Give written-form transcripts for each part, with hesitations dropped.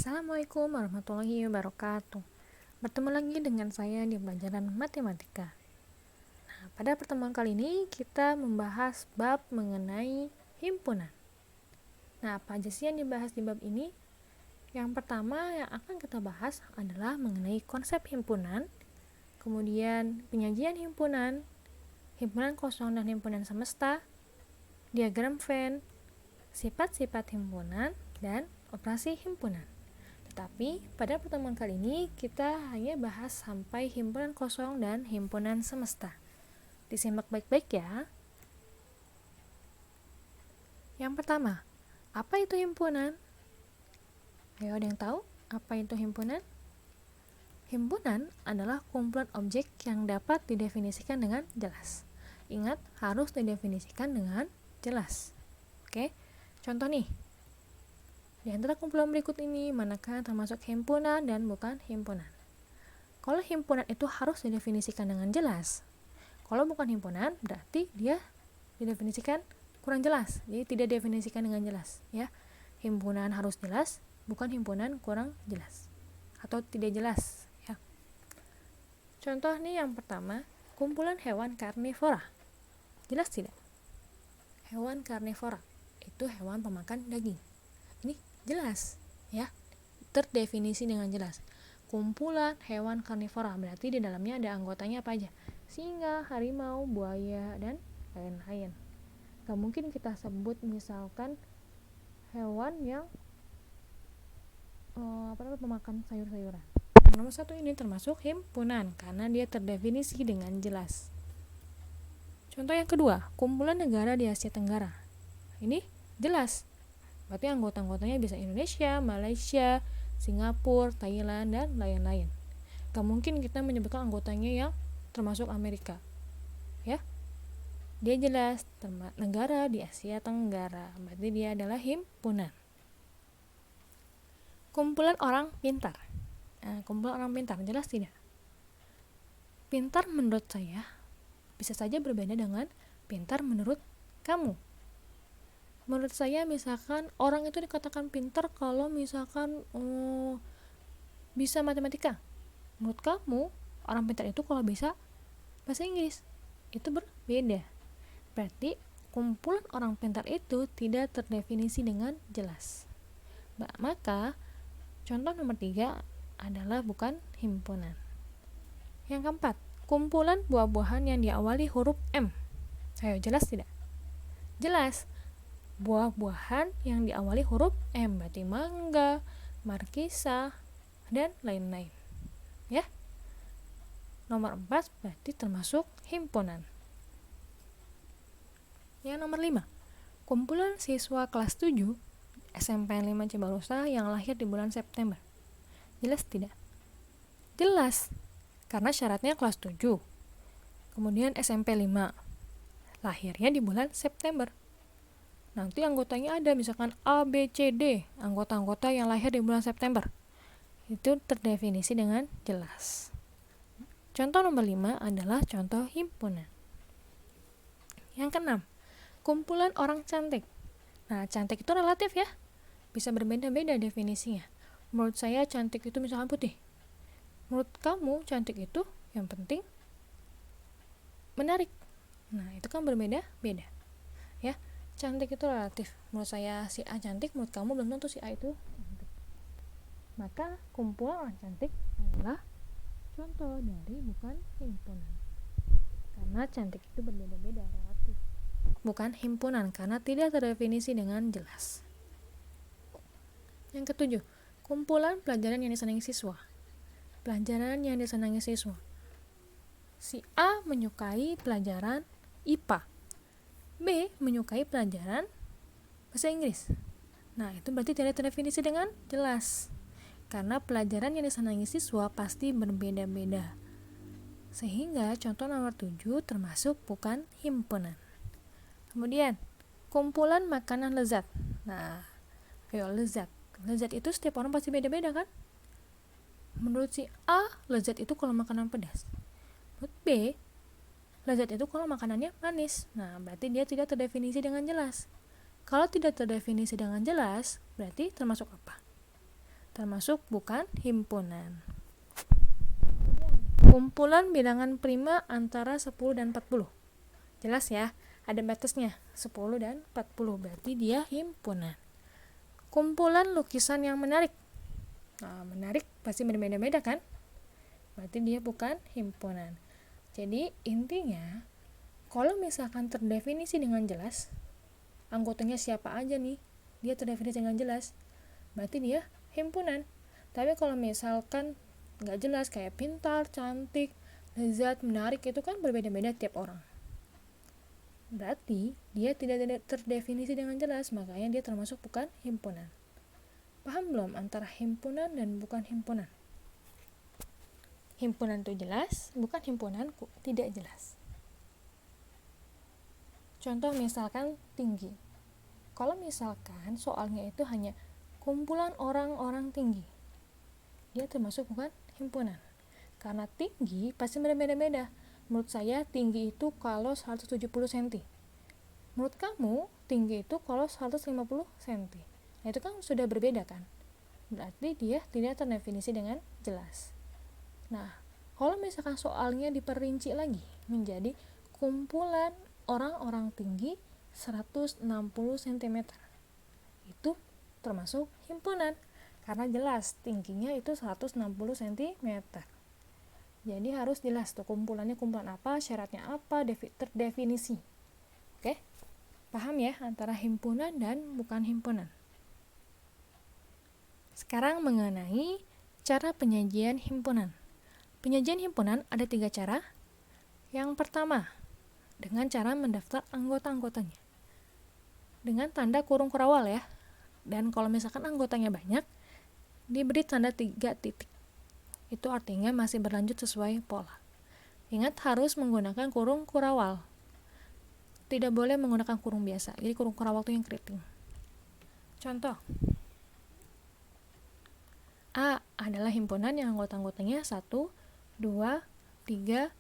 Assalamualaikum warahmatullahi wabarakatuh. Bertemu lagi dengan saya di pelajaran matematika. Pada pertemuan kali ini kita membahas bab mengenai himpunan. Apa aja sih yang dibahas di bab ini? Yang pertama yang akan kita bahas adalah mengenai konsep himpunan, kemudian penyajian himpunan, himpunan kosong dan himpunan semesta, diagram Venn, sifat-sifat himpunan, dan operasi himpunan. Tetapi pada pertemuan kali ini kita hanya bahas sampai himpunan kosong dan himpunan semesta. Disimak baik-baik ya. Yang pertama, apa itu himpunan? Ayo, ada yang tahu apa itu himpunan? Himpunan adalah kumpulan objek yang dapat didefinisikan dengan jelas. Ingat, harus didefinisikan dengan jelas. Oke, contoh nih. Di antara kumpulan berikut ini, manakah yang termasuk himpunan dan bukan himpunan? Kalau himpunan itu harus didefinisikan dengan jelas. Kalau bukan himpunan, berarti dia didefinisikan kurang jelas. Jadi tidak didefinisikan dengan jelas. Ya, himpunan harus jelas, bukan himpunan kurang jelas atau tidak jelas. Ya. Contoh nih yang pertama, kumpulan hewan karnivora. Jelas tidak? Hewan karnivora itu hewan pemakan daging. Ini jelas ya, terdefinisi dengan jelas. Kumpulan hewan karnivora berarti di dalamnya ada anggotanya apa aja? Singa, harimau, buaya, dan lain-lain. Gak mungkin kita sebut misalkan hewan yang pemakan sayur-sayuran. Nomor satu ini termasuk himpunan karena dia terdefinisi dengan jelas. Contoh yang kedua, kumpulan negara di Asia Tenggara. Ini jelas. Berarti anggota-anggotanya bisa Indonesia, Malaysia, Singapura, Thailand, dan lain-lain. Gak mungkin kita menyebutkan anggotanya yang termasuk Amerika. Ya, dia jelas negara di Asia Tenggara. Berarti dia adalah himpunan. Kumpulan orang pintar. Kumpulan orang pintar, jelas tidak? Pintar menurut saya bisa saja berbeda dengan pintar menurut kamu. Menurut saya misalkan orang itu dikatakan pintar kalau misalkan bisa matematika. Menurut kamu orang pintar itu kalau bisa bahasa Inggris. Itu berbeda. Berarti kumpulan orang pintar itu tidak terdefinisi dengan jelas. Maka contoh nomor 3 adalah bukan himpunan. Yang keempat, kumpulan buah-buahan yang diawali huruf M. Ayo, jelas tidak? Jelas. Buah-buahan yang diawali huruf M, berarti mangga, markisa, dan lain-lain. Ya. Nomor 4 berarti termasuk himpunan. Yang nomor 5, kumpulan siswa kelas 7 SMPN 5 Cibarusah yang lahir di bulan September. Jelas tidak? Jelas. Karena syaratnya kelas 7. Kemudian SMP 5. Lahirnya di bulan September. Nanti anggotanya ada misalkan A, B, C, D, anggota-anggota yang lahir di bulan September. Itu terdefinisi dengan jelas. Contoh nomor 5 adalah contoh himpunan. Yang keenam, kumpulan orang cantik. Cantik itu relatif ya. Bisa berbeda-beda definisinya. Menurut saya cantik itu misalkan putih. Menurut kamu cantik itu yang penting menarik. Itu kan berbeda-beda. Ya. Cantik itu relatif. Menurut saya si A cantik, menurut kamu belum tentu si A itu cantik. Maka kumpulan orang cantik adalah contoh dari bukan himpunan. Karena cantik itu berbeda-beda, relatif. Bukan himpunan karena tidak terdefinisi dengan jelas. Yang ketujuh, kumpulan pelajaran yang disenangi siswa. Pelajaran yang disenangi siswa. Si A menyukai pelajaran IPA. B menyukai pelajaran bahasa Inggris. Itu berarti tidak terdefinisi dengan jelas. Karena pelajaran yang disenangi siswa pasti berbeda-beda. Sehingga contoh nomor 7 termasuk bukan himpunan. Kemudian, kumpulan makanan lezat. Lezat. Lezat itu setiap orang pasti beda-beda kan? Menurut si A, lezat itu kalau makanan pedas. Menurut B, lezat itu kalau makanannya manis. Berarti dia tidak terdefinisi dengan jelas. Kalau tidak terdefinisi dengan jelas, berarti termasuk apa? termasuk bukan himpunan. Kumpulan bilangan prima antara 10 dan 40. Jelas ya, ada batasnya, 10 dan 40, berarti dia himpunan. Kumpulan lukisan yang menarik. Nah, menarik pasti berbeda-beda kan? Berarti dia bukan himpunan. Jadi intinya, kalau misalkan terdefinisi dengan jelas, anggotanya siapa aja nih, dia terdefinisi dengan jelas, berarti dia himpunan. Tapi kalau misalkan nggak jelas, kayak pintar, cantik, lezat, menarik, itu kan berbeda-beda tiap orang, berarti dia tidak terdefinisi dengan jelas, makanya dia termasuk bukan himpunan. Paham belum antara himpunan dan bukan himpunan? Himpunan itu jelas, bukan himpunan tidak jelas. Contoh misalkan tinggi. Kalau misalkan soalnya itu hanya kumpulan orang-orang tinggi, dia termasuk bukan himpunan. Karena tinggi pasti berbeda-beda. Menurut saya tinggi itu kalau 170 cm. Menurut kamu tinggi itu kalau 150 cm. Nah, itu kan sudah berbeda kan? Berarti dia tidak terdefinisi dengan jelas. Nah, kalau misalkan soalnya diperinci lagi menjadi kumpulan orang-orang tinggi 160 cm, itu termasuk himpunan karena jelas tingginya itu 160 cm. Jadi harus jelas tuh kumpulannya kumpulan apa, syaratnya apa, terdefinisi. Oke? Paham ya antara himpunan dan bukan himpunan. Sekarang mengenai cara penyajian himpunan. Penyajian himpunan ada 3 cara. Yang pertama, dengan cara mendaftar anggota-anggotanya. Dengan tanda kurung kurawal ya. Dan kalau misalkan anggotanya banyak, diberi tanda 3 titik. Itu artinya masih berlanjut sesuai pola. Ingat harus menggunakan kurung kurawal. Tidak boleh menggunakan kurung biasa. Jadi kurung kurawal itu yang keriting. Contoh. A adalah himpunan yang anggota-anggotanya 1, 2, 3,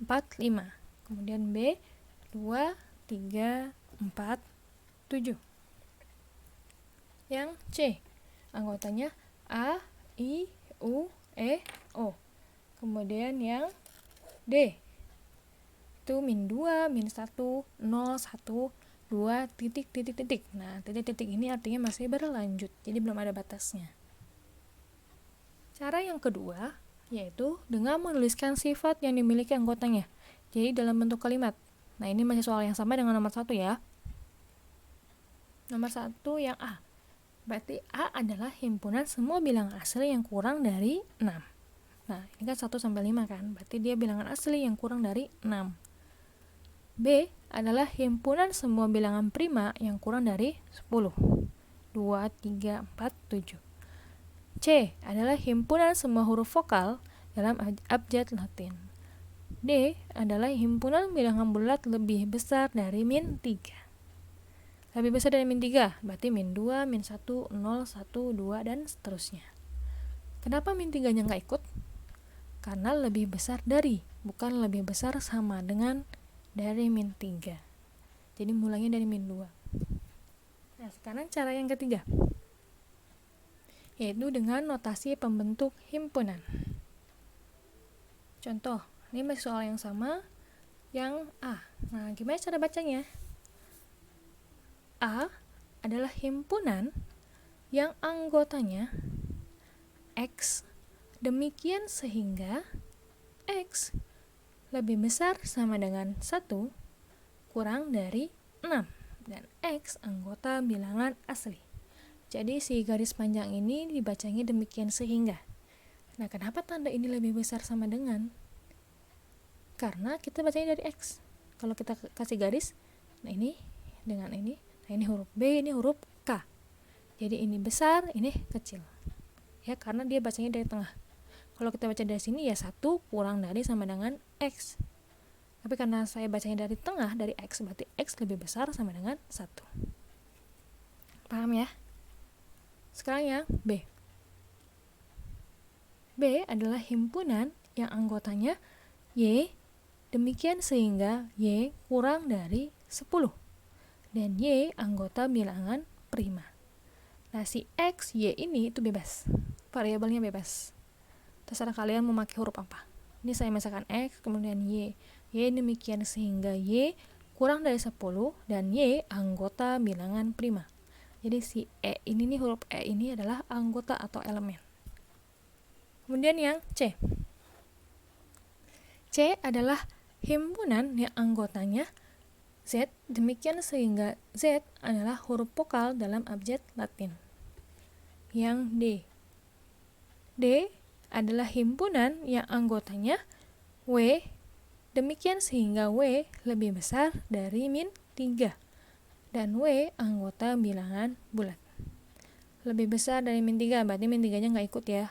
4, 5. Kemudian B 2, 3, 4, 7. Yang C anggotanya A, I, U, E, O. Kemudian yang D itu min 2, min 1, 0, 1, 2, titik, titik, titik. Nah, titik-titik ini artinya masih berlanjut, jadi belum ada batasnya. Cara yang kedua yaitu dengan menuliskan sifat yang dimiliki anggotanya, jadi dalam bentuk kalimat. Nah, ini masih soal yang sama dengan nomor 1 ya. Nomor 1 yang A. Berarti A adalah himpunan semua bilangan asli yang kurang dari 6. Nah, ini kan 1 sampai 5 kan. Berarti dia bilangan asli yang kurang dari 6. B adalah himpunan semua bilangan prima yang kurang dari 10. 2, 3, 4, 7. C adalah himpunan semua huruf vokal dalam abjad Latin. D adalah himpunan bilangan bulat lebih besar dari min 3. Lebih besar dari min 3, berarti min 2, min 1, 0, 1, 2, dan seterusnya. Kenapa min 3-nya nggak ikut? Karena lebih besar dari, bukan lebih besar sama dengan dari min 3. Jadi mulainya dari min 2. Nah, sekarang cara yang ketiga, yaitu dengan notasi pembentuk himpunan. Contoh, ini masih soal yang sama, yang A. Nah, gimana cara bacanya? A adalah himpunan yang anggotanya X, demikian sehingga X lebih besar sama dengan 1 kurang dari 6, dan X anggota bilangan asli. Jadi si garis panjang ini dibacanya demikian sehingga. Nah, kenapa tanda ini lebih besar sama dengan? Karena kita bacanya dari X. Kalau kita kasih garis, nah ini dengan ini, nah ini huruf B, ini huruf K. Jadi ini besar, ini kecil. Ya, karena dia bacanya dari tengah. Kalau kita baca dari sini ya 1 kurang dari sama dengan X. Tapi karena saya bacanya dari tengah, dari X, berarti X lebih besar sama dengan 1. Paham ya? Sekarang yang B. B adalah himpunan yang anggotanya Y, demikian sehingga Y kurang dari 10. Dan Y anggota bilangan prima. Nah, si X, Y ini itu bebas. variabelnya bebas. Terserah kalian mau pakai huruf apa. Ini saya misalkan X, kemudian Y. Y demikian sehingga Y kurang dari 10 dan Y anggota bilangan prima. Jadi si E ini nih, huruf E ini adalah anggota atau elemen. Kemudian yang C. C adalah himpunan yang anggotanya Z, demikian sehingga Z adalah huruf vokal dalam abjad Latin. Yang D. D adalah himpunan yang anggotanya W, demikian sehingga W lebih besar dari min 3 dan W anggota bilangan bulat. Lebih besar dari min 3 berarti min 3 nya nggak ikut ya.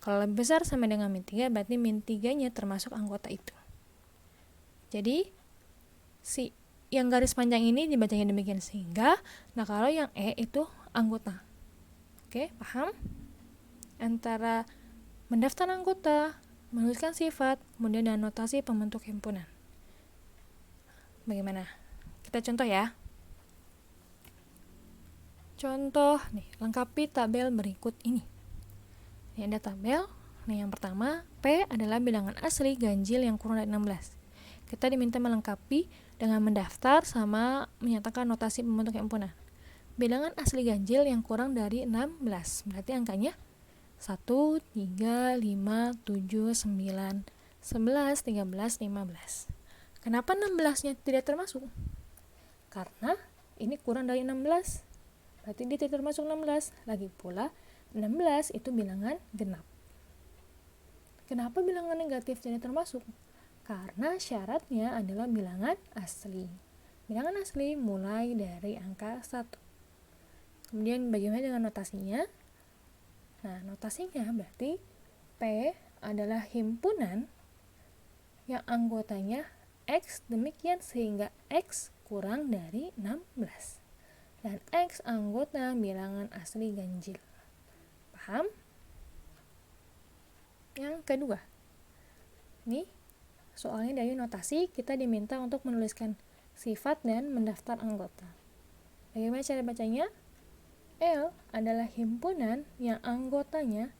Kalau lebih besar sama dengan min 3 berarti min 3 nya termasuk anggota itu. Jadi si yang garis panjang ini dibacanya demikian sehingga, nah kalau yang E itu anggota. Oke, paham? Antara mendaftar anggota, menuliskan sifat, kemudian dan notasi pembentuk himpunan. Bagaimana? Kita contoh ya. Contoh nih, lengkapi tabel berikut ini. Ini ada tabel. Nih yang pertama, P adalah bilangan asli ganjil yang kurang dari 16. Kita diminta melengkapi dengan mendaftar sama menyatakan notasi pembentuk himpunan. Bilangan asli ganjil yang kurang dari 16. Berarti angkanya 1, 3, 5, 7, 9, 11, 13, 15. Kenapa 16-nya tidak termasuk? Karena ini kurang dari 16. Berarti dia tidak termasuk 16. Lagi pula 16 itu bilangan genap. Kenapa bilangan negatif tidak termasuk? Karena syaratnya adalah bilangan asli. Bilangan asli mulai dari angka 1. Kemudian bagaimana dengan notasinya? Nah, notasinya berarti P adalah himpunan yang anggotanya X, demikian sehingga X kurang dari 16. Dan X anggota bilangan asli ganjil. Paham? Yang kedua, ini soalnya dari notasi kita diminta untuk menuliskan sifat dan mendaftar anggota. Bagaimana cara bacanya? L adalah himpunan yang anggotanya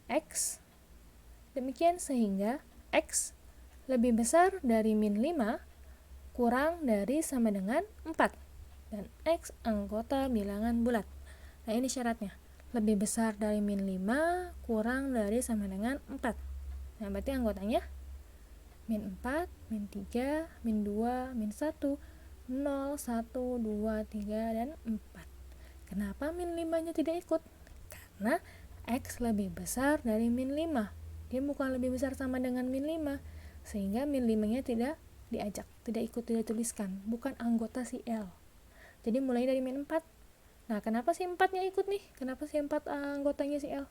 X, demikian sehingga X lebih besar dari min 5 kurang dari sama dengan 4 dan X anggota bilangan bulat. Nah ini syaratnya, lebih besar dari min 5 kurang dari sama dengan 4. Nah berarti anggotanya min 4, min 3, min 2, min 1, 0, 1, 2, 3, dan 4. Kenapa min 5-nya tidak ikut? Karena X lebih besar dari min 5. Dia bukan lebih besar sama dengan min 5. Sehingga min 5-nya tidak diajak, tidak ikut, tidak tuliskan. Bukan anggota si L. Jadi mulai dari min 4. Nah, kenapa si 4-nya ikut nih? Kenapa si 4 anggotanya si L?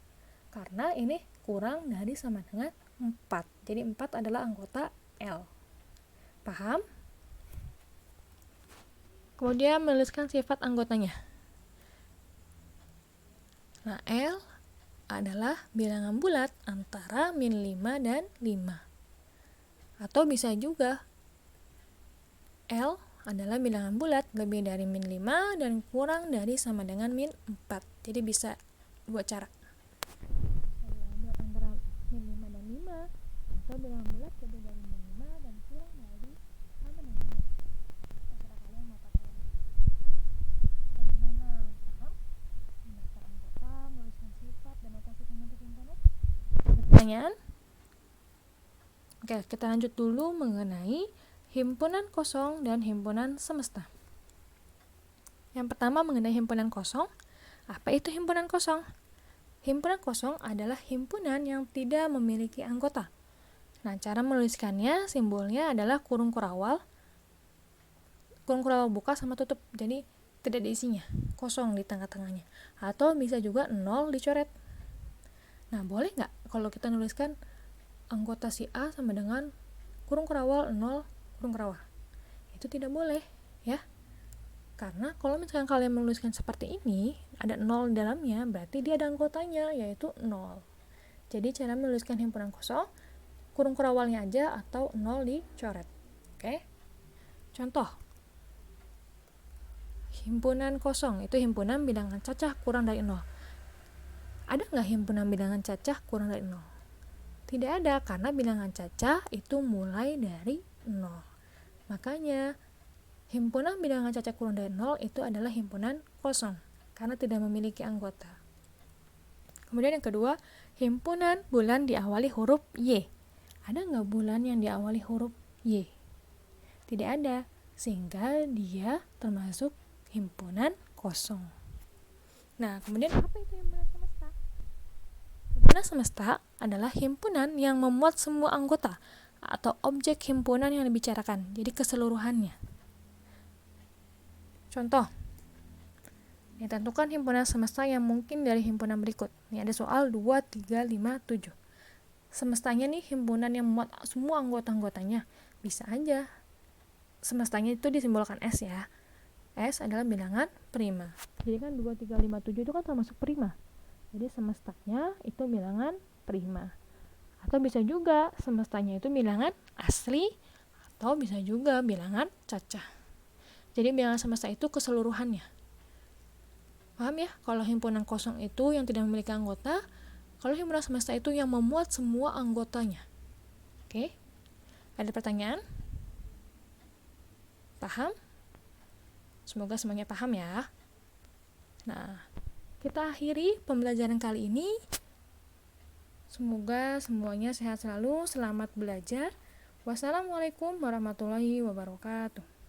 Karena ini kurang dari sama dengan 4. Jadi 4 adalah anggota L. Paham? Kemudian menuliskan sifat anggotanya. Nah, L adalah bilangan bulat antara min 5 dan 5. Atau bisa juga L adalah bilangan bulat lebih dari min 5 dan kurang dari sama dengan min 4. Jadi bisa dua cara. Bilangan bulat antara min 5 dan 5 atau bilangan bulat lebih dari min 5 dan kurang dari sama dengan 5. Terserah kalian mau pakai yang mana. Bagaimana? Paham? Mendaftar anggota, menuliskan sifat dan notasi pembentuk himpunan. Pertanyaan? Oke, kita lanjut dulu mengenai himpunan kosong dan himpunan semesta. Yang pertama mengenai himpunan kosong. Apa itu himpunan kosong? Himpunan kosong adalah himpunan yang tidak memiliki anggota. Nah, cara menuliskannya simbolnya adalah kurung kurawal buka sama tutup. Jadi tidak ada isinya, kosong di tengah-tengahnya. Atau bisa juga 0 dicoret. Nah, boleh nggak kalau kita nuliskan anggota si A sama dengan kurung kurawal 0 kurung kurawal? Itu tidak boleh ya. Karena kalau misalkan kalian menuliskan seperti ini, ada 0 di dalamnya, berarti dia ada anggotanya, yaitu 0. Jadi cara menuliskan himpunan kosong, kurung kurawalnya aja atau 0 dicoret. Oke? Contoh. Himpunan kosong itu himpunan bilangan cacah kurang dari 0. Ada nggak himpunan bilangan cacah kurang dari 0? Tidak ada, karena bilangan cacah itu mulai dari 0. Makanya, himpunan bilangan cacah kurang dari 0 itu adalah himpunan kosong, karena tidak memiliki anggota. Kemudian yang kedua, himpunan bulan diawali huruf Y. Ada nggak bulan yang diawali huruf Y? Tidak ada, sehingga dia termasuk himpunan kosong. Nah, kemudian apa itu himpunan semesta? Himpunan semesta adalah himpunan yang memuat semua anggota atau objek himpunan yang dibicarakan, jadi keseluruhannya. Contoh, tentukan himpunan semesta yang mungkin dari himpunan berikut. Ini ada soal 2, 3, 5, 7. Semestanya nih himpunan yang memuat semua anggota-anggotanya. Bisa aja. Semestanya itu disimbolkan S ya. S adalah bilangan prima. Jadi kan 2, 3, 5, 7 itu kan termasuk prima. Jadi semestanya itu bilangan prima. Atau bisa juga semestanya itu bilangan asli, atau bisa juga bilangan cacah. Jadi bilangan semesta itu keseluruhannya. Paham ya? Kalau himpunan kosong itu yang tidak memiliki anggota, kalau himpunan semesta itu yang memuat semua anggotanya. Oke? Ada pertanyaan? Paham? Semoga semuanya paham ya. Nah, kita akhiri pembelajaran kali ini. Semoga semuanya sehat selalu, selamat belajar. Wassalamualaikum warahmatullahi wabarakatuh.